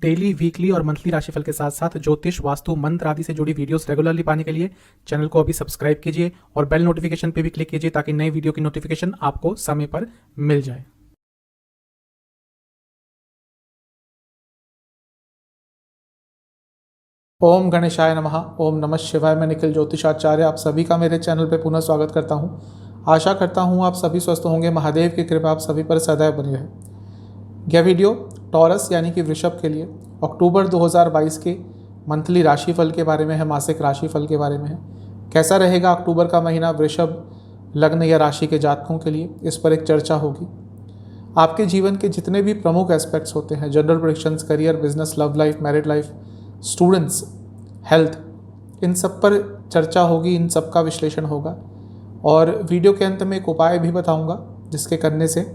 Daily, weekly और monthly राशिफल के साथ साथ ज्योतिष, वास्तु, मंत्र आदि से जुड़ी वीडियोस रेगुलरली पाने के लिए चैनल को अभी सब्सक्राइब कीजिए और बेल नोटिफिकेशन पे भी क्लिक कीजिए ताकि नई वीडियो की नोटिफिकेशन आपको समय पर मिल जाए। ओम गणेशाय नमः। ओम नमः शिवाय। मैं निखिल ज्योतिषाचार्य आप सभी का मेरे चैनल पे पुनः स्वागत करता हूँ। आशा करता हूँ आप सभी स्वस्थ होंगे। महादेव की कृपा आप सभी पर सदैव बनी रहे। यह वीडियो टॉरस यानी कि वृषभ के लिए अक्टूबर 2022 के मंथली राशिफल के बारे में है, मासिक राशिफल के बारे में है। कैसा रहेगा अक्टूबर का महीना वृषभ लग्न या राशि के जातकों के लिए, इस पर एक चर्चा होगी। आपके जीवन के जितने भी प्रमुख एस्पेक्ट्स होते हैं, general predictions, career, business, love life, married life, students, health, इन सब पर चर्चा होगी, इन सब का विश्लेषण होगा। और वीडियो के अंत में एक उपाय भी बताऊंगा जिसके करने से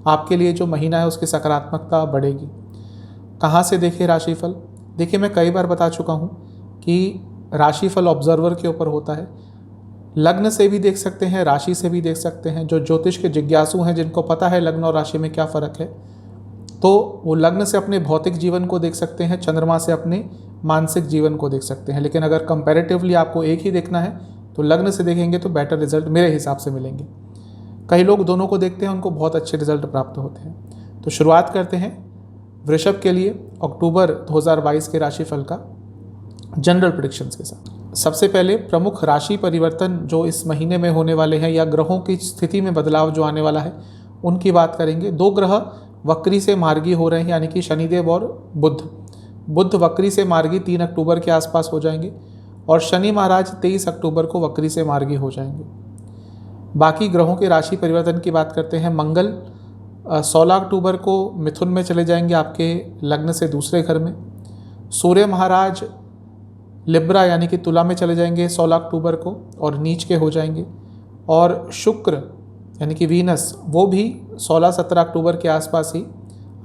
आपके लिए जो महीना है उसकी सकारात्मकता बढ़ेगी। कहाँ से देखें राशिफल? देखिए, मैं कई बार बता चुका हूँ कि राशिफल ऑब्जर्वर के ऊपर होता है। लग्न से भी देख सकते हैं, राशि से भी देख सकते हैं। जो ज्योतिष के जिज्ञासु हैं, जिनको पता है लग्न और राशि में क्या फ़र्क है, तो वो लग्न से अपने भौतिक जीवन को देख सकते हैं, चंद्रमा से अपने मानसिक जीवन को देख सकते हैं। लेकिन अगर कंपैरेटिवली आपको एक ही देखना है तो लग्न से देखेंगे तो बेटर रिजल्ट मेरे हिसाब से मिलेंगे। कई लोग दोनों को देखते हैं, उनको बहुत अच्छे रिजल्ट प्राप्त होते हैं। तो शुरुआत करते हैं वृषभ के लिए अक्टूबर 2022 के राशिफल का जनरल प्रेडिक्शंस के साथ। सबसे पहले प्रमुख राशि परिवर्तन जो इस महीने में होने वाले हैं या ग्रहों की स्थिति में बदलाव जो आने वाला है उनकी बात करेंगे। दो ग्रह वक्री से मार्गी हो रहे हैं, यानी कि शनिदेव और बुध वक्री से मार्गी 3 अक्टूबर के आसपास हो जाएंगे और शनि महाराज 23 अक्टूबर को वक्री से मार्गी हो जाएंगे। बाकी ग्रहों के राशि परिवर्तन की बात करते हैं। मंगल 16 अक्टूबर को मिथुन में चले जाएंगे, आपके लग्न से दूसरे घर में। सूर्य महाराज लिब्रा यानी कि तुला में चले जाएंगे 16 अक्टूबर को और नीच के हो जाएंगे। और शुक्र यानी कि वीनस, वो भी 16-17 अक्टूबर के आसपास ही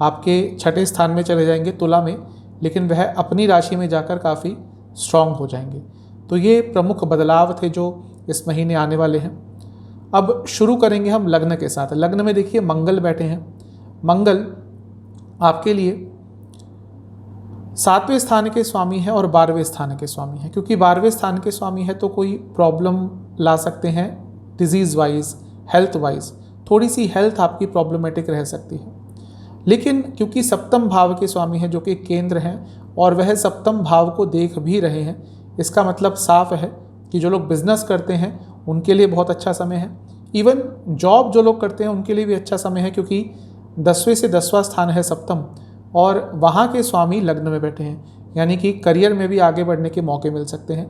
आपके छठे स्थान में चले जाएंगे तुला में, लेकिन वह अपनी राशि में जाकर काफ़ी स्ट्रांग हो जाएंगे। तो ये प्रमुख बदलाव थे जो इस महीने आने वाले हैं। अब शुरू करेंगे हम लग्न के साथ। लग्न में देखिए मंगल बैठे हैं। मंगल आपके लिए 7वें स्थान के स्वामी हैं और 12वें स्थान के स्वामी हैं। क्योंकि 12वें स्थान के स्वामी है तो कोई प्रॉब्लम ला सकते हैं डिजीज़ वाइज, हेल्थ वाइज। थोड़ी सी हेल्थ आपकी प्रॉब्लमेटिक रह सकती है। लेकिन क्योंकि सप्तम भाव के स्वामी हैं जो कि केंद्र हैं और वह सप्तम भाव को देख भी रहे हैं, इसका मतलब साफ है कि जो लोग बिजनेस करते हैं उनके लिए बहुत अच्छा समय है। इवन जॉब जो लोग करते हैं उनके लिए भी अच्छा समय है, क्योंकि 10वें से 10वां स्थान है सप्तम और वहाँ के स्वामी लग्न में बैठे हैं, यानी कि करियर में भी आगे बढ़ने के मौके मिल सकते हैं।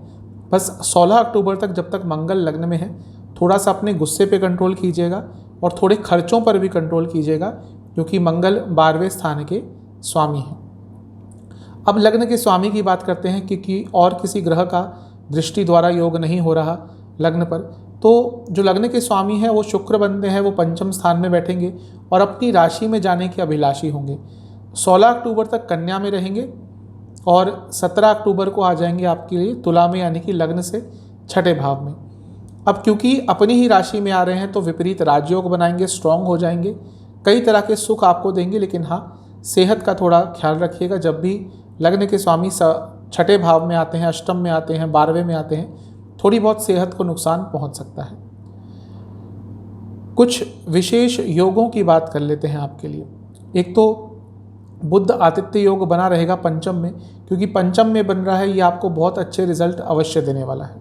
बस 16 अक्टूबर तक जब तक मंगल लग्न में है थोड़ा सा अपने गुस्से पे कंट्रोल कीजिएगा और थोड़े खर्चों पर भी कंट्रोल कीजिएगा, क्योंकि मंगल 12वें स्थान के स्वामी हैं। अब लग्न के स्वामी की बात करते हैं, क्योंकि और किसी ग्रह का दृष्टि द्वारा योग नहीं हो रहा लग्न पर, तो जो लग्न के स्वामी हैं वो शुक्र बनते हैं, वो पंचम स्थान में बैठेंगे और अपनी राशि में जाने के अभिलाषी होंगे। 16 अक्टूबर तक कन्या में रहेंगे और 17 अक्टूबर को आ जाएंगे आपके लिए तुला में, यानी कि लग्न से छठे भाव में। अब क्योंकि अपनी ही राशि में आ रहे हैं तो विपरीत राजयोग बनाएंगे, स्ट्रांग हो जाएंगे, कई तरह के सुख आपको देंगे। लेकिन हाँ, सेहत का थोड़ा ख्याल रखिएगा। जब भी लग्न के स्वामी छठे भाव में आते हैं, अष्टम में आते हैं, 12वें में आते हैं, थोड़ी बहुत सेहत को नुकसान पहुंच सकता है। कुछ विशेष योगों की बात कर लेते हैं आपके लिए। एक तो बुध आदित्य योग बना रहेगा पंचम में, क्योंकि पंचम में बन रहा है, ये आपको बहुत अच्छे रिजल्ट अवश्य देने वाला है।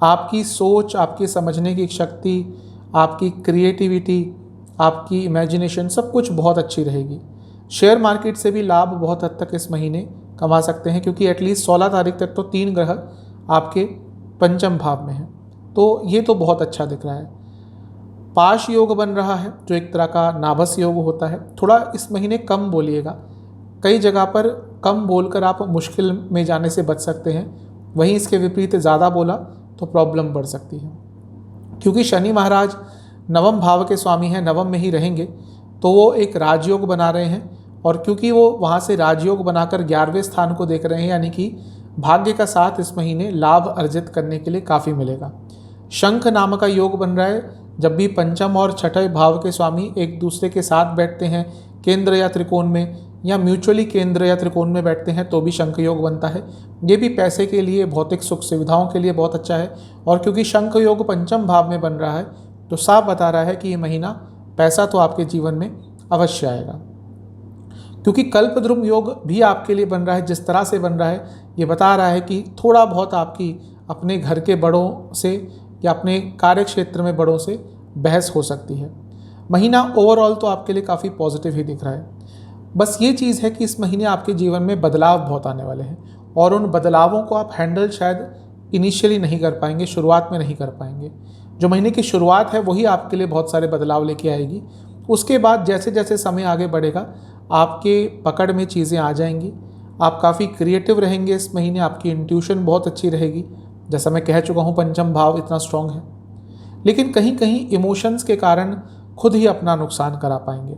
आपकी सोच, आपकी समझने की शक्ति, आपकी क्रिएटिविटी, आपकी इमेजिनेशन, सब कुछ बहुत अच्छी रहेगी। शेयर मार्केट से भी लाभ बहुत हद तक इस महीने कमा सकते हैं, क्योंकि एटलीस्ट 16 तारीख तक तो 3 ग्रह आपके पंचम भाव में हैं, तो ये तो बहुत अच्छा दिख रहा है। पाश योग बन रहा है जो एक तरह का नाभस योग होता है। थोड़ा इस महीने कम बोलिएगा, कई जगह पर कम बोलकर आप मुश्किल में जाने से बच सकते हैं। वहीं इसके विपरीत ज़्यादा बोला तो प्रॉब्लम बढ़ सकती है। क्योंकि शनि महाराज नवम भाव के स्वामी हैं, नवम में ही रहेंगे, तो वो एक राजयोग बना रहे हैं और क्योंकि वो वहाँ से राजयोग बनाकर 11वें स्थान को देख रहे हैं, यानी कि भाग्य का साथ इस महीने लाभ अर्जित करने के लिए काफ़ी मिलेगा। शंख नाम का योग बन रहा है। जब भी पंचम और छठे भाव के स्वामी एक दूसरे के साथ बैठते हैं केंद्र या त्रिकोण में, या म्यूचुअली केंद्र या त्रिकोण में बैठते हैं तो भी शंख योग बनता है। ये भी पैसे के लिए, भौतिक सुख सुविधाओं के लिए बहुत अच्छा है। और क्योंकि शंख योग पंचम भाव में बन रहा है तो साफ बता रहा है कि ये महीना पैसा तो आपके जीवन में अवश्य आएगा। क्योंकि कल्पद्रुम योग भी आपके लिए बन रहा है, जिस तरह से बन रहा है ये बता रहा है कि थोड़ा बहुत आपकी अपने घर के बड़ों से या अपने कार्य क्षेत्र में बड़ों से बहस हो सकती है। महीना ओवरऑल तो आपके लिए काफ़ी पॉजिटिव ही दिख रहा है। बस ये चीज़ है कि इस महीने आपके जीवन में बदलाव बहुत आने वाले हैं और उन बदलावों को आप हैंडल शायद इनिशियली नहीं कर पाएंगे, शुरुआत में नहीं कर पाएंगे। जो महीने की शुरुआत है वही आपके लिए बहुत सारे बदलाव लेके आएगी। उसके बाद जैसे जैसे समय आगे बढ़ेगा आपके पकड़ में चीज़ें आ जाएंगी। आप काफ़ी क्रिएटिव रहेंगे इस महीने, आपकी इंट्यूशन बहुत अच्छी रहेगी। जैसा मैं कह चुका हूँ पंचम भाव इतना स्ट्रांग है, लेकिन कहीं कहीं इमोशंस के कारण खुद ही अपना नुकसान करा पाएंगे।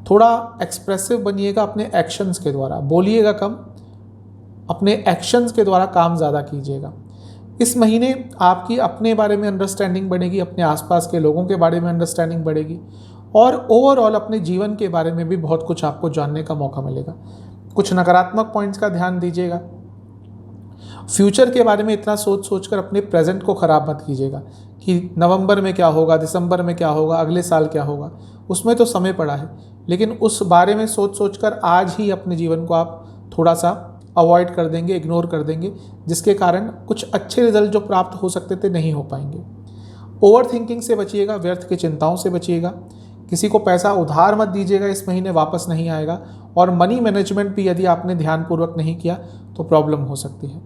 थोड़ा एक्सप्रेसिव बनिएगा अपने एक्शंस के द्वारा, बोलिएगा कम, अपने एक्शंस के द्वारा काम ज़्यादा कीजिएगा। इस महीने आपकी अपने बारे में अंडरस्टैंडिंग बढ़ेगी, अपने आसपास के लोगों के बारे में अंडरस्टैंडिंग बढ़ेगी और ओवरऑल अपने जीवन के बारे में भी बहुत कुछ आपको जानने का मौका मिलेगा। कुछ नकारात्मक पॉइंट्स का ध्यान दीजिएगा। फ्यूचर के बारे में इतना सोच कर अपने प्रेजेंट को ख़राब मत कीजिएगा कि नवंबर में क्या होगा, दिसंबर में क्या होगा, अगले साल क्या होगा। उसमें तो समय पड़ा है, लेकिन उस बारे में सोच कर आज ही अपने जीवन को आप थोड़ा सा अवॉइड कर देंगे, इग्नोर कर देंगे, जिसके कारण कुछ अच्छे रिजल्ट जो प्राप्त हो सकते थे नहीं हो पाएंगे। ओवर थिंकिंग से बचिएगा, व्यर्थ की चिंताओं से बचिएगा। किसी को पैसा उधार मत दीजिएगा, इस महीने वापस नहीं आएगा। और मनी मैनेजमेंट भी यदि आपने ध्यानपूर्वक नहीं किया तो प्रॉब्लम हो सकती है।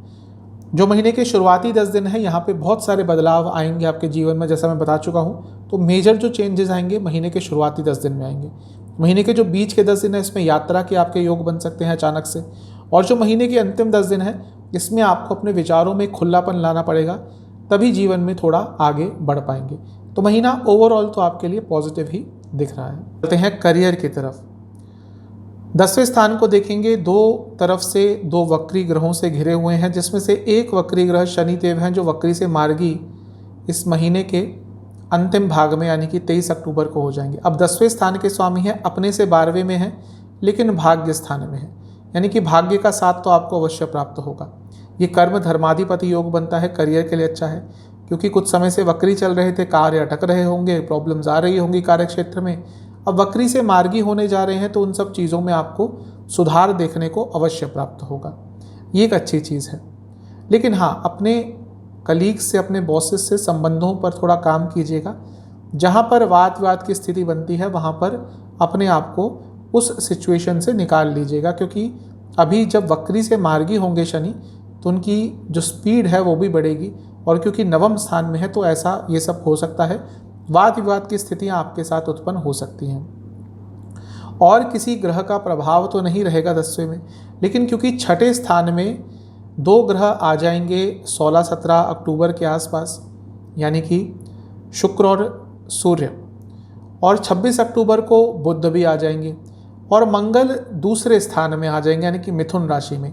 जो महीने के शुरुआती 10 दिन है यहाँ पे बहुत सारे बदलाव आएंगे आपके जीवन में, जैसा मैं बता चुका हूँ। तो मेजर जो चेंजेस आएंगे महीने के शुरुआती 10 दिन में आएंगे। महीने के जो बीच के 10 दिन है इसमें यात्रा के आपके योग बन सकते हैं अचानक से। और जो महीने के अंतिम 10 दिन है इसमें आपको अपने विचारों में खुलापन लाना पड़ेगा, तभी जीवन में थोड़ा आगे बढ़ पाएंगे। तो महीना ओवरऑल तो आपके लिए पॉजिटिव ही दिख रहा है। चलते हैं करियर की तरफ। 10वें स्थान को देखेंगे, दो तरफ से दो वक्री ग्रहों से घिरे हुए हैं, जिसमें से एक वक्री ग्रह शनिदेव हैं जो वक्री से मार्गी इस महीने के अंतिम भाग में यानी कि 23 अक्टूबर को हो जाएंगे। अब 10वें स्थान के स्वामी हैं, अपने से 12वें में हैं, लेकिन भाग्य स्थान में हैं, यानी कि भाग्य का साथ तो आपको अवश्य प्राप्त होगा। ये कर्म धर्माधिपति योग बनता है, करियर के लिए अच्छा है। क्योंकि कुछ समय से वक्री चल रहे थे, कार्य अटक रहे होंगे, प्रॉब्लम्स आ रही होंगी कार्य क्षेत्र में, अब वक्री से मार्गी होने जा रहे हैं तो उन सब चीज़ों में आपको सुधार देखने को अवश्य प्राप्त होगा। ये एक अच्छी चीज़ है। लेकिन हाँ, अपने कलीग्स से, अपने बॉसेस से संबंधों पर थोड़ा काम कीजिएगा। जहाँ पर वाद विवाद की स्थिति बनती है वहाँ पर अपने आप को उस सिचुएशन से निकाल लीजिएगा, क्योंकि अभी जब वक्री से मार्गी होंगे शनि तो उनकी जो स्पीड है वो भी बढ़ेगी। और क्योंकि नवम स्थान में है तो ऐसा ये सब हो सकता है, वाद विवाद की स्थितियाँ आपके साथ उत्पन्न हो सकती हैं। और किसी ग्रह का प्रभाव तो नहीं रहेगा 10वें में, लेकिन क्योंकि छठे स्थान में दो ग्रह आ जाएंगे 16-17 अक्टूबर के आसपास, यानी कि शुक्र और सूर्य, और 26 अक्टूबर को बुध भी आ जाएंगे और मंगल दूसरे स्थान में आ जाएंगे यानी कि मिथुन राशि में।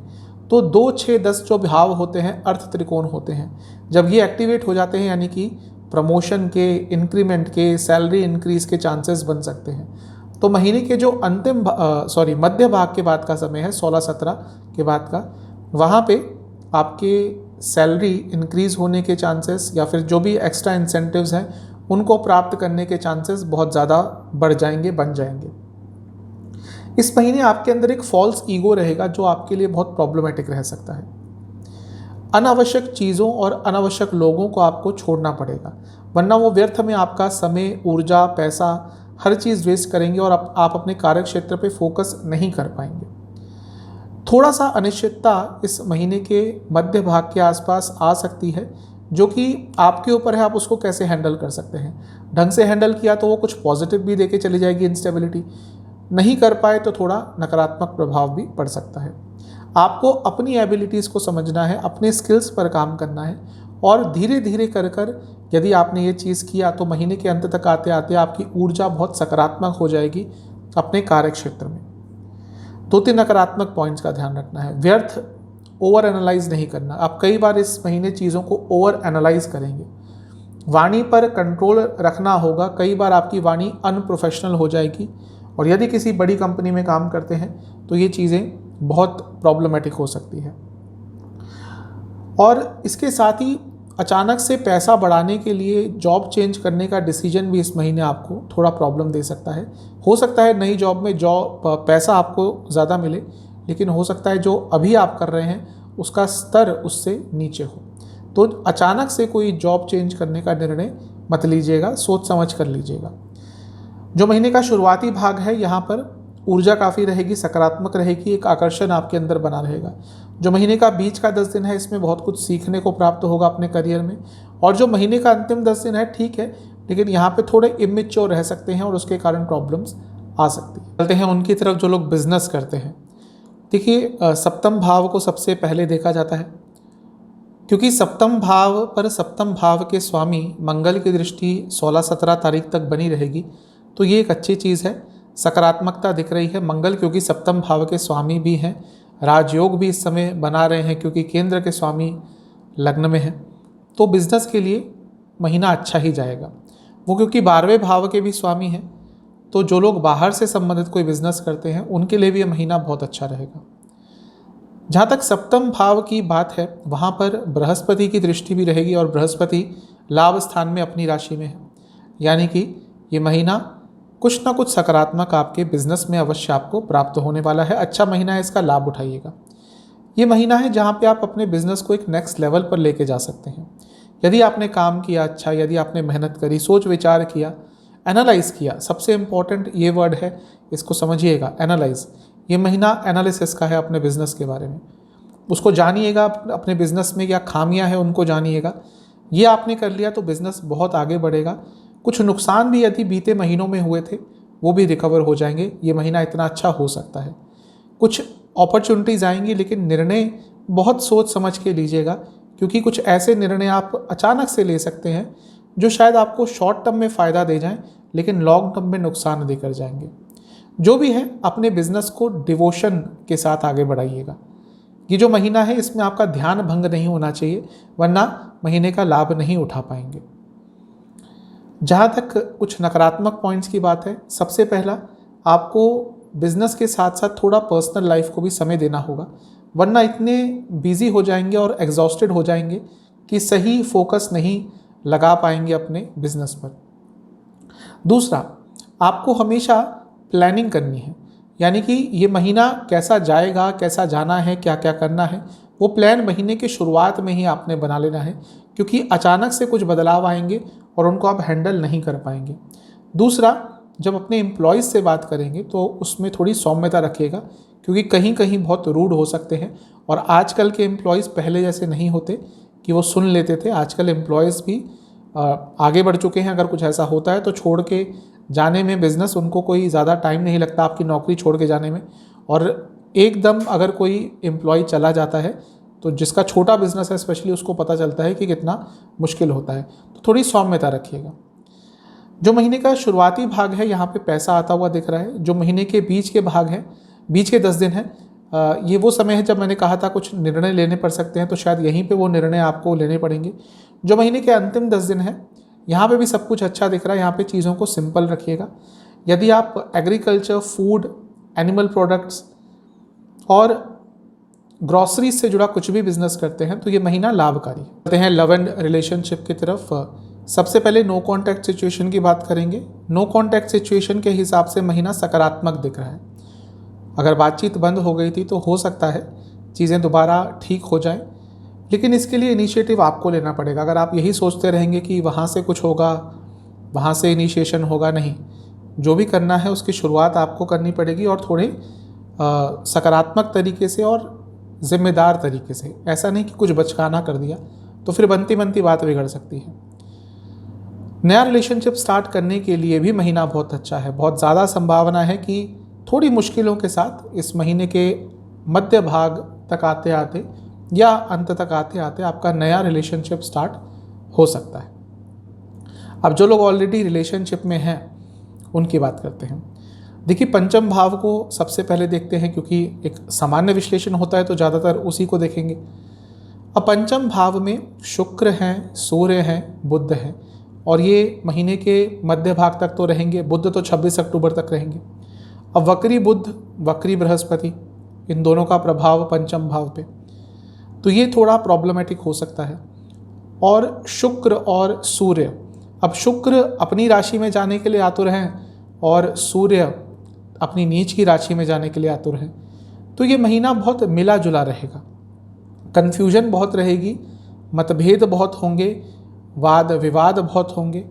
तो 2, 6, 10 जो भाव होते हैं अर्थ त्रिकोण होते हैं, जब ये एक्टिवेट हो जाते हैं यानी कि प्रमोशन के, इंक्रीमेंट के, सैलरी इंक्रीज के चांसेस बन सकते हैं। तो महीने के जो मध्य भाग के बाद का समय है 16-17 के बाद का, वहाँ पे आपके सैलरी इंक्रीज होने के चांसेस या फिर जो भी एक्स्ट्रा इंसेंटिव्स हैं उनको प्राप्त करने के चांसेस बहुत ज़्यादा बढ़ जाएंगे, बन जाएंगे। इस महीने आपके अंदर एक फॉल्स ईगो रहेगा जो आपके लिए बहुत प्रॉब्लमेटिक रह सकता है। अनावश्यक चीज़ों और अनावश्यक लोगों को आपको छोड़ना पड़ेगा, वरना वो व्यर्थ में आपका समय, ऊर्जा, पैसा, हर चीज़ वेस्ट करेंगे और आप अपने कार्य क्षेत्र पे फोकस नहीं कर पाएंगे। थोड़ा सा अनिश्चितता इस महीने के मध्य भाग के आसपास आ सकती है, जो कि आपके ऊपर है, आप उसको कैसे हैंडल कर सकते हैं। ढंग से हैंडल किया तो वो कुछ पॉजिटिव भी देके चली जाएगी इंस्टेबिलिटी, नहीं कर पाए तो थोड़ा नकारात्मक प्रभाव भी पड़ सकता है। आपको अपनी एबिलिटीज़ को समझना है, अपने स्किल्स पर काम करना है और धीरे धीरे कर यदि आपने ये चीज़ किया तो महीने के अंत तक आते आते आपकी ऊर्जा बहुत सकारात्मक हो जाएगी अपने कार्य क्षेत्र में। 2-3 नकारात्मक पॉइंट्स का ध्यान रखना है। व्यर्थ ओवर एनालाइज नहीं करना। आप कई बार इस महीने चीज़ों को ओवर एनालाइज करेंगे। वाणी पर कंट्रोल रखना होगा। कई बार आपकी वाणी अनप्रोफेशनल हो जाएगी और यदि किसी बड़ी कंपनी में काम करते हैं तो ये चीज़ें बहुत प्रॉब्लमेटिक हो सकती है। और इसके साथ ही अचानक से पैसा बढ़ाने के लिए जॉब चेंज करने का डिसीजन भी इस महीने आपको थोड़ा प्रॉब्लम दे सकता है। हो सकता है नई जॉब में पैसा आपको ज़्यादा मिले, लेकिन हो सकता है जो अभी आप कर रहे हैं उसका स्तर उससे नीचे हो। तो अचानक से कोई जॉब चेंज करने का निर्णय मत लीजिएगा, सोच समझ कर लीजिएगा। जो महीने का शुरुआती भाग है यहाँ पर ऊर्जा काफ़ी रहेगी, सकारात्मक रहेगी, एक आकर्षण आपके अंदर बना रहेगा। जो महीने का बीच का 10 दिन है इसमें बहुत कुछ सीखने को प्राप्त होगा अपने करियर में। और जो महीने का अंतिम 10 दिन है ठीक है, लेकिन यहाँ पे थोड़े इमेच्योर रह सकते हैं और उसके कारण प्रॉब्लम्स आ सकती है। चलते हैं उनकी तरफ जो लोग बिजनेस करते हैं। देखिए सप्तम भाव को सबसे पहले देखा जाता है, क्योंकि सप्तम भाव पर सप्तम भाव के स्वामी मंगल की दृष्टि 16-17 तारीख तक बनी रहेगी, तो ये एक अच्छी चीज़ है। सकारात्मकता दिख रही है। मंगल क्योंकि सप्तम भाव के स्वामी भी हैं, राजयोग भी इस समय बना रहे हैं क्योंकि केंद्र के स्वामी लग्न में हैं, तो बिजनेस के लिए महीना अच्छा ही जाएगा। वो क्योंकि 12वें भाव के भी स्वामी हैं, तो जो लोग बाहर से संबंधित कोई बिजनेस करते हैं उनके लिए भी ये महीना बहुत अच्छा रहेगा। जहाँ तक सप्तम भाव की बात है वहाँ पर बृहस्पति की दृष्टि भी रहेगी और बृहस्पति लाभ स्थान में अपनी राशि में है, यानी कि ये महीना कुछ ना कुछ सकारात्मक आपके बिजनेस में अवश्य आपको प्राप्त होने वाला है। अच्छा महीना है, इसका लाभ उठाइएगा। ये महीना है जहाँ पे आप अपने बिजनेस को एक नेक्स्ट लेवल पर लेके जा सकते हैं। यदि आपने काम किया अच्छा, यदि आपने मेहनत करी, सोच विचार किया, एनालाइज किया, सबसे इम्पॉर्टेंट ये वर्ड है, इसको समझिएगा, एनालाइज। ये महीना एनालिसिस का है अपने बिजनेस के बारे में। उसको जानिएगा, अपने बिजनेस में क्या खामियां हैं उनको जानिएगा। ये आपने कर लिया तो बिजनेस बहुत आगे बढ़ेगा। कुछ नुकसान भी यदि बीते महीनों में हुए थे वो भी रिकवर हो जाएंगे। ये महीना इतना अच्छा हो सकता है। कुछ अपॉर्चुनिटीज़ आएंगी, लेकिन निर्णय बहुत सोच समझ के लीजिएगा, क्योंकि कुछ ऐसे निर्णय आप अचानक से ले सकते हैं जो शायद आपको शॉर्ट टर्म में फ़ायदा दे जाएं, लेकिन लॉन्ग टर्म में नुकसान देकर जाएंगे। जो भी है अपने बिजनेस को डिवोशन के साथ आगे बढ़ाइएगा। ये जो महीना है इसमें आपका ध्यान भंग नहीं होना चाहिए, वरना महीने का लाभ नहीं उठा पाएंगे। जहाँ तक कुछ नकारात्मक पॉइंट्स की बात है, सबसे पहला आपको बिजनेस के साथ साथ थोड़ा पर्सनल लाइफ को भी समय देना होगा, वरना इतने बिजी हो जाएंगे और एग्जॉस्टेड हो जाएंगे कि सही फोकस नहीं लगा पाएंगे अपने बिजनेस पर। दूसरा, आपको हमेशा प्लानिंग करनी है, यानी कि ये महीना कैसा जाएगा, कैसा जाना है, क्या क्या करना है, वो प्लान महीने के शुरुआत में ही आपने बना लेना है, क्योंकि अचानक से कुछ बदलाव आएंगे और उनको आप हैंडल नहीं कर पाएंगे। दूसरा, जब अपने एम्प्लॉयज़ से बात करेंगे तो उसमें थोड़ी सौम्यता रखिएगा, क्योंकि कहीं कहीं बहुत रूड हो सकते हैं। और आजकल के एम्प्लॉयज़ पहले जैसे नहीं होते कि वो सुन लेते थे। आजकल एम्प्लॉयज़ भी आगे बढ़ चुके हैं। अगर कुछ ऐसा होता है तो छोड़ के जाने में बिज़नेस उनको कोई ज़्यादा टाइम नहीं लगता आपकी नौकरी छोड़ के जाने में। और एकदम अगर कोई एम्प्लॉय चला जाता है तो जिसका छोटा बिजनेस है स्पेशली उसको पता चलता है कि कितना मुश्किल होता है। तो थोड़ी सौम्यता रखिएगा। जो महीने का शुरुआती भाग है यहाँ पे पैसा आता हुआ दिख रहा है। जो महीने के बीच के भाग हैं, बीच के 10 दिन हैं, ये वो समय है जब मैंने कहा था कुछ निर्णय लेने पड़ सकते हैं, तो शायद यहीं पे वो निर्णय आपको लेने पड़ेंगे। जो महीने के अंतिम 10 दिन हैं यहाँ पे भी सब कुछ अच्छा दिख रहा है। यहाँ पे चीज़ों को सिंपल रखिएगा। यदि आप एग्रीकल्चर, फूड, एनिमल प्रोडक्ट्स और ग्रॉसरीज से जुड़ा कुछ भी बिजनेस करते हैं तो ये महीना लाभकारी है। करते हैं लव एंड रिलेशनशिप की तरफ। सबसे पहले नो कॉन्टैक्ट सिचुएशन की बात करेंगे। नो कॉन्टैक्ट सिचुएशन के हिसाब से महीना सकारात्मक दिख रहा है। अगर बातचीत बंद हो गई थी तो हो सकता है चीज़ें दोबारा ठीक हो जाएं, लेकिन इसके लिए इनिशिएटिव आपको लेना पड़ेगा। अगर आप यही सोचते रहेंगे कि वहाँ से कुछ होगा, वहाँ से इनिशिएशन होगा, नहीं, जो भी करना है उसकी शुरुआत आपको करनी पड़ेगी और थोड़े सकारात्मक तरीके से और जिम्मेदार तरीके से। ऐसा नहीं कि कुछ बचकाना कर दिया तो फिर बनती बनती बात बिगड़ सकती है। नया रिलेशनशिप स्टार्ट करने के लिए भी महीना बहुत अच्छा है। बहुत ज़्यादा संभावना है कि थोड़ी मुश्किलों के साथ इस महीने के मध्य भाग तक आते आते या अंत तक आते आते आपका नया रिलेशनशिप स्टार्ट हो सकता है। अब जो लोग ऑलरेडी रिलेशनशिप में हैं उनकी बात करते हैं। देखिए, पंचम भाव को सबसे पहले देखते हैं, क्योंकि एक सामान्य विश्लेषण होता है तो ज़्यादातर उसी को देखेंगे। अब पंचम भाव में शुक्र हैं, सूर्य हैं, बुध हैं, और ये महीने के मध्य भाग तक तो रहेंगे। बुध तो 26 अक्टूबर तक रहेंगे। अब वक्री बुध, वक्री बृहस्पति, इन दोनों का प्रभाव पंचम भाव पे, तो ये थोड़ा प्रॉब्लमेटिक हो सकता है। और शुक्र और सूर्य, अब शुक्र अपनी राशि में जाने के लिए आतुर हैं और सूर्य अपनी नीच की राशि में जाने के लिए आतुर हैं। तो ये महीना बहुत मिला जुला रहेगा, कन्फ्यूजन बहुत रहेगी, मतभेद बहुत होंगे, वाद विवाद बहुत होंगे,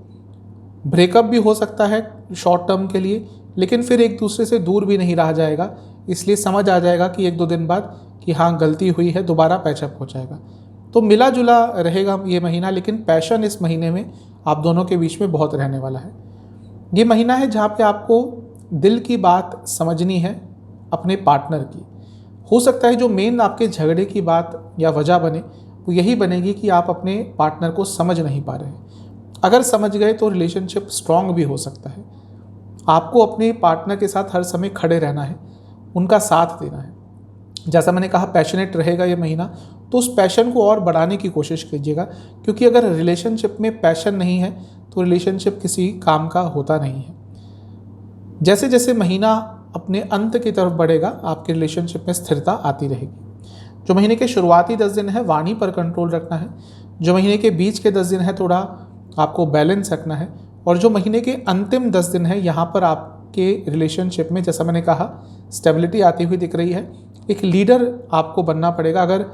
ब्रेकअप भी हो सकता है शॉर्ट टर्म के लिए, लेकिन फिर एक दूसरे से दूर भी नहीं रहा जाएगा, इसलिए समझ आ जाएगा कि 1-2 दिन बाद कि हाँ गलती हुई है, दोबारा पैचअप हो जाएगा। तो मिला जुला रहेगा ये महीना, लेकिन पैशन इस महीने में आप दोनों के बीच में बहुत रहने वाला है। ये महीना है जहाँ पे आपको दिल की बात समझनी है अपने पार्टनर की। हो सकता है जो मेन आपके झगड़े की बात या वजह बने वो यही बनेगी कि आप अपने पार्टनर को समझ नहीं पा रहे हैं। अगर समझ गए तो रिलेशनशिप स्ट्रांग भी हो सकता है। आपको अपने पार्टनर के साथ हर समय खड़े रहना है, उनका साथ देना है। जैसा मैंने कहा पैशनेट रहेगा ये महीना, तो उस पैशन को और बढ़ाने की कोशिश कीजिएगा, क्योंकि अगर रिलेशनशिप में पैशन नहीं है तो रिलेशनशिप किसी काम का होता नहीं है। जैसे जैसे महीना अपने अंत की तरफ बढ़ेगा आपके रिलेशनशिप में स्थिरता आती रहेगी। जो महीने के शुरुआती 10 दिन है वाणी पर कंट्रोल रखना है, जो महीने के बीच के 10 दिन है थोड़ा आपको बैलेंस रखना है, और जो महीने के अंतिम 10 दिन है यहाँ पर आपके रिलेशनशिप में जैसा मैंने कहा स्टेबिलिटी आती हुई दिख रही है। एक लीडर आपको बनना पड़ेगा। अगर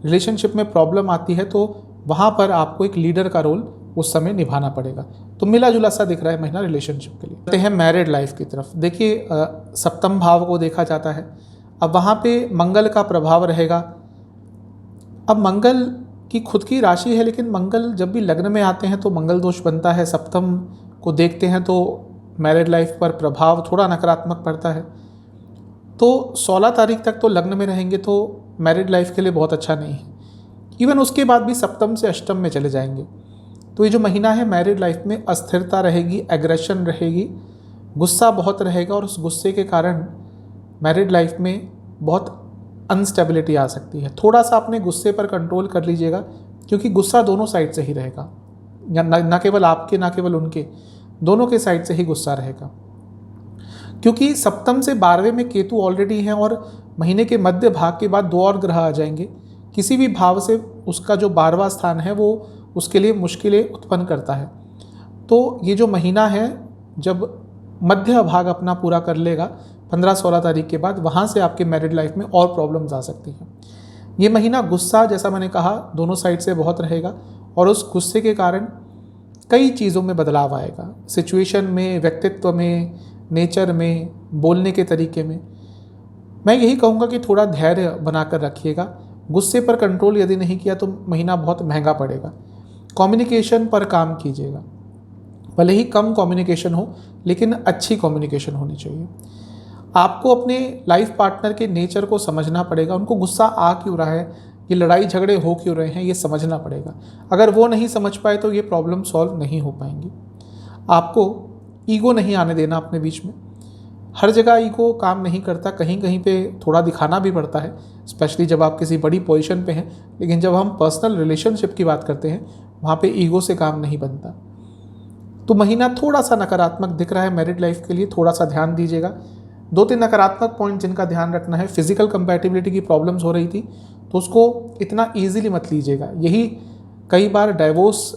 रिलेशनशिप में प्रॉब्लम आती है तो वहाँ पर आपको एक लीडर का रोल उस समय निभाना पड़ेगा। तो मिला जुला सा दिख रहा है महीना रिलेशनशिप के लिए। आते हैं मैरिड लाइफ की तरफ। देखिए सप्तम भाव को देखा जाता है, अब वहाँ पे मंगल का प्रभाव रहेगा। अब मंगल की खुद की राशि है, लेकिन मंगल जब भी लग्न में आते हैं तो मंगल दोष बनता है। सप्तम को देखते हैं तो मैरिड लाइफ पर प्रभाव थोड़ा नकारात्मक पड़ता है। तो 16 तारीख तक तो लग्न में रहेंगे तो मैरिड लाइफ के लिए बहुत अच्छा नहीं है। इवन उसके बाद भी सप्तम से अष्टम में चले जाएंगे। तो ये जो महीना है मैरिड लाइफ में अस्थिरता रहेगी, एग्रेशन रहेगी, गुस्सा बहुत रहेगा, और उस गुस्से के कारण मैरिड लाइफ में बहुत अनस्टेबिलिटी आ सकती है। थोड़ा सा अपने गुस्से पर कंट्रोल कर लीजिएगा, क्योंकि गुस्सा दोनों साइड से ही रहेगा, या ना केवल आपके ना केवल उनके, दोनों के साइड से ही गुस्सा रहेगा। क्योंकि सप्तम से 12वें में केतु ऑलरेडी हैं, और महीने के मध्य भाग के बाद 2 और ग्रह आ जाएंगे। किसी भी भाव से उसका जो 12वां स्थान है वो उसके लिए मुश्किलें उत्पन्न करता है। तो ये जो महीना है जब मध्य भाग अपना पूरा कर लेगा 15-16 तारीख के बाद, वहाँ से आपके मैरिड लाइफ में और प्रॉब्लम्स आ सकती हैं। ये महीना गुस्सा जैसा मैंने कहा दोनों साइड से बहुत रहेगा, और उस गुस्से के कारण कई चीज़ों में बदलाव आएगा, सिचुएशन में, व्यक्तित्व में, नेचर में, बोलने के तरीके में। मैं यही कहूँगा कि थोड़ा धैर्य बनाकर रखिएगा। गुस्से पर कंट्रोल यदि नहीं किया तो महीना बहुत महंगा पड़ेगा। कम्युनिकेशन पर काम कीजिएगा, भले ही कम कम्युनिकेशन हो लेकिन अच्छी कम्युनिकेशन होनी चाहिए। आपको अपने लाइफ पार्टनर के नेचर को समझना पड़ेगा, उनको गुस्सा आ क्यों रहा है, ये लड़ाई झगड़े हो क्यों रहे हैं, ये समझना पड़ेगा। अगर वो नहीं समझ पाए तो ये प्रॉब्लम सॉल्व नहीं हो पाएंगी। आपको ईगो नहीं आने देना अपने बीच में। हर जगह ईगो काम नहीं करता, कहीं कहीं पे थोड़ा दिखाना भी पड़ता है, स्पेशली जब आप किसी बड़ी पोजीशन पे हैं। लेकिन जब हम पर्सनल रिलेशनशिप की बात करते हैं वहाँ पे ईगो से काम नहीं बनता। तो महीना थोड़ा सा नकारात्मक दिख रहा है मैरिड लाइफ के लिए, थोड़ा सा ध्यान दीजिएगा। 2-3 नकारात्मक पॉइंट जिनका ध्यान रखना है, फिजिकल कंपैटिबिलिटी की प्रॉब्लम्स हो रही थी तो उसको इतना ईजिली मत लीजिएगा, यही कई बार डाइवोर्स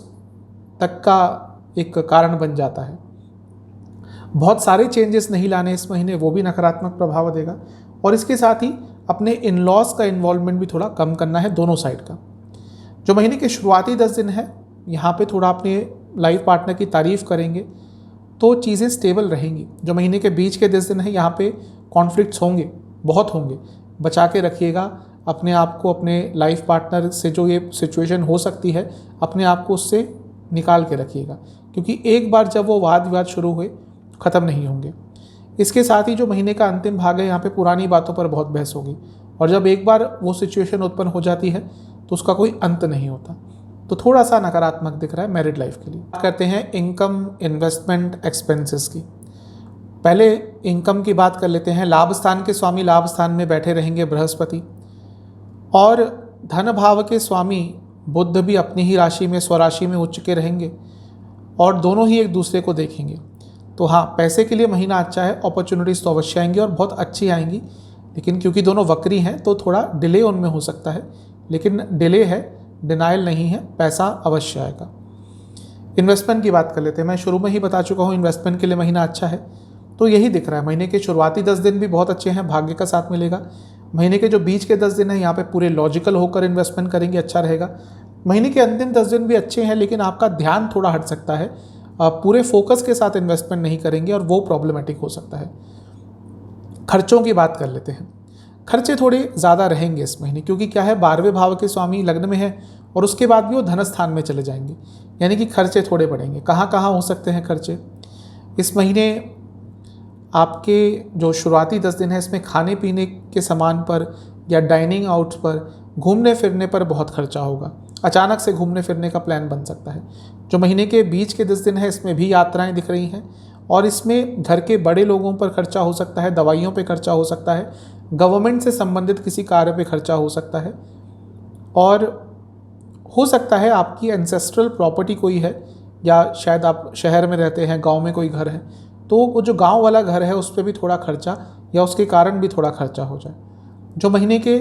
तक का एक कारण बन जाता है। बहुत सारे चेंजेस नहीं लाने इस महीने, वो भी नकारात्मक प्रभाव देगा। और इसके साथ ही अपने इन लॉज का इन्वॉल्वमेंट भी थोड़ा कम करना है दोनों साइड का। जो महीने के शुरुआती 10 दिन है यहाँ पे थोड़ा अपने लाइफ पार्टनर की तारीफ़ करेंगे तो चीज़ें स्टेबल रहेंगी। जो महीने के बीच के 10 दिन है यहाँ पे कॉन्फ्लिक्ट्स होंगे, बहुत होंगे, बचा के रखिएगा अपने आप को। अपने लाइफ पार्टनर से जो ये सिचुएशन हो सकती है अपने आप को उससे निकाल के रखिएगा, क्योंकि एक बार जब वो वाद विवाद शुरू हुए ख़त्म नहीं होंगे। इसके साथ ही जो महीने का अंतिम भाग है यहाँ पे पुरानी बातों पर बहुत बहस होगी, और जब एक बार वो सिचुएशन उत्पन्न हो जाती है तो उसका कोई अंत नहीं होता। तो थोड़ा सा नकारात्मक दिख रहा है मैरिड लाइफ के लिए। बात करते हैं इनकम, इन्वेस्टमेंट, एक्सपेंसेस की। पहले इनकम की बात कर लेते हैं। लाभ स्थान के स्वामी लाभ स्थान में बैठे रहेंगे बृहस्पति, और धन भाव के स्वामी बुध भी अपनी ही राशि में, स्वराशि में उच्च के रहेंगे, और दोनों ही एक दूसरे को देखेंगे। तो हाँ, पैसे के लिए महीना अच्छा है, अपॉर्चुनिटीज़ तो अवश्य आएंगी और बहुत अच्छी आएंगी, लेकिन क्योंकि दोनों वक्री हैं तो थोड़ा डिले उनमें हो सकता है, लेकिन डिले है, डिनाइल नहीं है, पैसा अवश्य आएगा। इन्वेस्टमेंट की बात कर लेते हैं। मैं शुरू में ही बता चुका हूँ इन्वेस्टमेंट के लिए महीना अच्छा है, तो यही दिख रहा है। महीने के शुरुआती 10 दिन भी बहुत अच्छे हैं, भाग्य का साथ मिलेगा। महीने के जो बीच के 10 दिन हैं यहाँ पे पूरे लॉजिकल होकर इन्वेस्टमेंट करेंगे, अच्छा रहेगा। महीने के अंतिम 10 दिन भी अच्छे हैं, लेकिन आपका ध्यान थोड़ा हट सकता है, आप पूरे फोकस के साथ इन्वेस्टमेंट नहीं करेंगे और वो प्रॉब्लमेटिक हो सकता है। खर्चों की बात कर लेते हैं। खर्चे थोड़े ज़्यादा रहेंगे इस महीने, क्योंकि क्या है, 12वें भाव के स्वामी लग्न में है और उसके बाद भी वो धन स्थान में चले जाएंगे, यानी कि खर्चे थोड़े बढ़ेंगे। कहाँ कहाँ हो सकते हैं खर्चे इस महीने? आपके जो शुरुआती 10 दिन है इसमें खाने पीने के सामान पर या डाइनिंग आउट पर, घूमने फिरने पर बहुत खर्चा होगा। अचानक से घूमने फिरने का प्लान बन सकता है। जो महीने के बीच के 10 दिन है इसमें भी यात्राएं दिख रही हैं और इसमें घर के बड़े लोगों पर खर्चा हो सकता है, दवाइयों पे खर्चा हो सकता है, गवर्नमेंट से संबंधित किसी कार्य पे खर्चा हो सकता है, और हो सकता है आपकी एंसेस्ट्रल प्रॉपर्टी कोई है, या शायद आप शहर में रहते हैं, गांव में कोई घर है, तो वो जो गांव वाला घर है उस पर भी थोड़ा खर्चा या उसके कारण भी थोड़ा खर्चा हो जाए। जो महीने के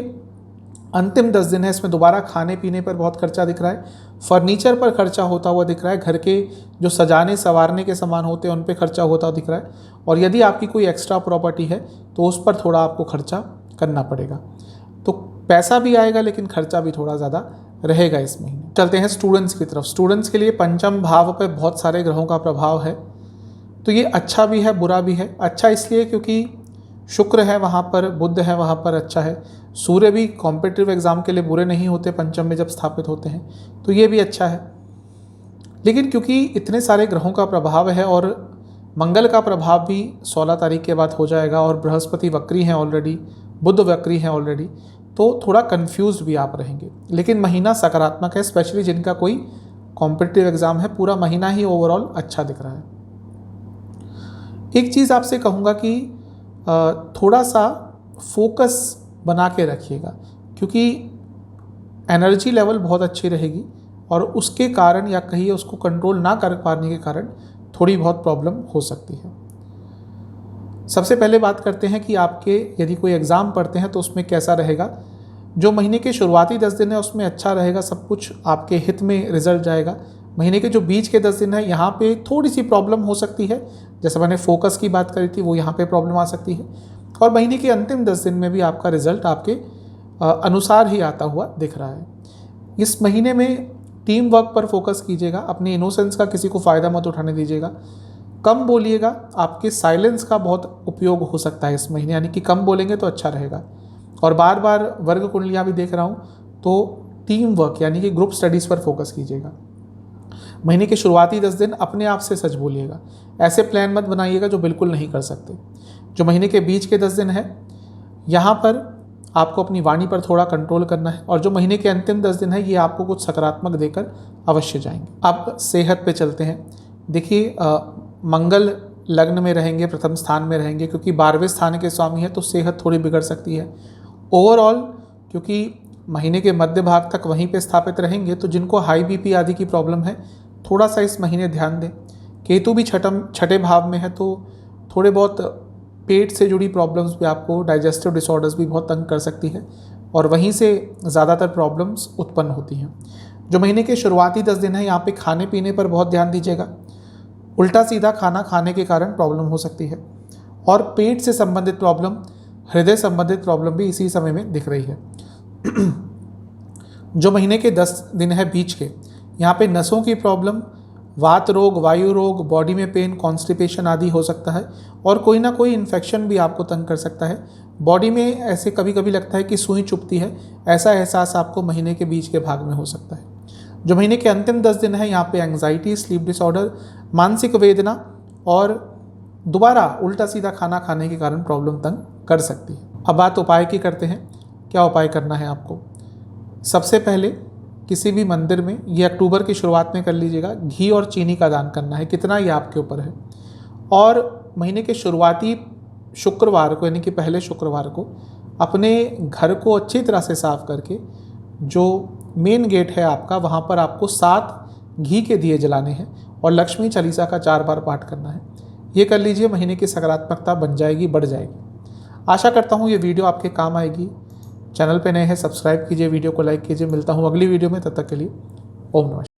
अंतिम 10 दिन है इसमें दोबारा खाने पीने पर बहुत खर्चा दिख रहा है, फर्नीचर पर खर्चा होता हुआ दिख रहा है, घर के जो सजाने संवारने के सामान होते हैं उन पर खर्चा होता हुआ दिख रहा है, और यदि आपकी कोई एक्स्ट्रा प्रॉपर्टी है तो उस पर थोड़ा आपको खर्चा करना पड़ेगा। तो पैसा भी आएगा लेकिन खर्चा भी थोड़ा ज़्यादा रहेगा इस महीने। चलते हैं स्टूडेंट्स की तरफ। स्टूडेंट्स के लिए पंचम भाव पर बहुत सारे ग्रहों का प्रभाव है, तो ये अच्छा भी है बुरा भी है। अच्छा इसलिए क्योंकि शुक्र है वहाँ पर, बुध है वहाँ पर, अच्छा है। सूर्य भी कॉम्पिटिटिव एग्जाम के लिए बुरे नहीं होते पंचम में जब स्थापित होते हैं, तो ये भी अच्छा है। लेकिन क्योंकि इतने सारे ग्रहों का प्रभाव है और मंगल का प्रभाव भी 16 तारीख के बाद हो जाएगा, और बृहस्पति वक्री हैं ऑलरेडी, बुध वक्री हैं ऑलरेडी, तो थोड़ा कंफ्यूज भी आप रहेंगे। लेकिन महीना सकारात्मक है, स्पेशली जिनका कोई कॉम्पिटिटिव एग्जाम है, पूरा महीना ही ओवरऑल अच्छा दिख रहा है। एक चीज़ आपसे कहूँगा कि थोड़ा सा फोकस बना के रखिएगा, क्योंकि एनर्जी लेवल बहुत अच्छी रहेगी और उसके कारण, या कहिए उसको कंट्रोल ना कर पाने के कारण, थोड़ी बहुत प्रॉब्लम हो सकती है। सबसे पहले बात करते हैं कि आपके यदि कोई एग्ज़ाम पढ़ते हैं तो उसमें कैसा रहेगा। जो महीने के शुरुआती 10 दिन है उसमें अच्छा रहेगा, सब कुछ आपके हित में रिजल्ट जाएगा। महीने के जो बीच के 10 दिन है यहाँ पे थोड़ी सी प्रॉब्लम हो सकती है, जैसे मैंने फोकस की बात करी थी वो यहाँ पे प्रॉब्लम आ सकती है, और महीने के अंतिम 10 दिन में भी आपका रिजल्ट आपके अनुसार ही आता हुआ दिख रहा है। इस महीने में टीम वर्क पर फोकस कीजिएगा, अपनी इनोसेंस का किसी को फ़ायदा मत उठाने दीजिएगा, कम बोलिएगा। आपके साइलेंस का बहुत उपयोग हो सकता है इस महीने, यानी कि कम बोलेंगे तो अच्छा रहेगा। और बार बार वर्ग कुंडलियाँ भी देख रहा हूँ, तो टीम वर्क यानी कि ग्रुप स्टडीज़ पर फोकस कीजिएगा। महीने के शुरुआती 10 दिन अपने आप से सच बोलिएगा, ऐसे प्लान मत बनाइएगा जो बिल्कुल नहीं कर सकते। जो महीने के बीच के 10 दिन है यहाँ पर आपको अपनी वाणी पर थोड़ा कंट्रोल करना है, और जो महीने के अंतिम 10 दिन है ये आपको कुछ सकारात्मक देकर अवश्य जाएंगे। अब सेहत पे चलते हैं। देखिए मंगल लग्न में रहेंगे, प्रथम स्थान में रहेंगे, क्योंकि 12वें स्थान के स्वामी है, तो सेहत थोड़ी बिगड़ सकती है ओवरऑल। क्योंकि महीने के मध्य भाग तक वहीं पे स्थापित रहेंगे, तो जिनको हाई बीपी आदि की प्रॉब्लम है थोड़ा सा इस महीने ध्यान दें। केतु भी छठे भाव में है, तो थोड़े बहुत पेट से जुड़ी प्रॉब्लम्स भी आपको, डाइजेस्टिव डिसऑर्डर्स भी बहुत तंग कर सकती है, और वहीं से ज़्यादातर प्रॉब्लम्स उत्पन्न होती हैं। जो महीने के शुरुआती 10 दिन है यहाँ पे खाने पीने पर बहुत ध्यान दीजिएगा। उल्टा सीधा खाना खाने के कारण प्रॉब्लम हो सकती है, और पेट से संबंधित प्रॉब्लम, हृदय संबंधित प्रॉब्लम भी इसी समय में दिख रही है। जो महीने के 10 दिन है बीच के, यहाँ पे नसों की प्रॉब्लम, वात रोग, वायु रोग, बॉडी में पेन, कॉन्स्टिपेशन आदि हो सकता है, और कोई ना कोई इन्फेक्शन भी आपको तंग कर सकता है। बॉडी में ऐसे कभी कभी लगता है कि सुई चुभती है, ऐसा एहसास आपको महीने के बीच के भाग में हो सकता है। जो महीने के अंतिम 10 दिन है यहाँ पे एंग्जाइटी, स्लीप डिसऑर्डर, मानसिक वेदना, और दोबारा उल्टा सीधा खाना खाने के कारण प्रॉब्लम तंग कर सकती है। अब बात उपाय की करते हैं। क्या उपाय करना है आपको? सबसे पहले किसी भी मंदिर में, ये अक्टूबर की शुरुआत में कर लीजिएगा, घी और चीनी का दान करना है। कितना ये आपके ऊपर है। और महीने के शुरुआती शुक्रवार को, यानी कि पहले शुक्रवार को, अपने घर को अच्छी तरह से साफ करके जो मेन गेट है आपका, वहाँ पर आपको 7 घी के दिए जलाने हैं और लक्ष्मी चालीसा का 4 बार पाठ करना है। ये कर लीजिए, महीने की सकारात्मकता बन जाएगी, बढ़ जाएगी। आशा करता हूँ ये वीडियो आपके काम आएगी। चैनल पे नए हैं, सब्सक्राइब कीजिए, वीडियो को लाइक कीजिए। मिलता हूँ अगली वीडियो में, तब तक के लिए ओम नमः।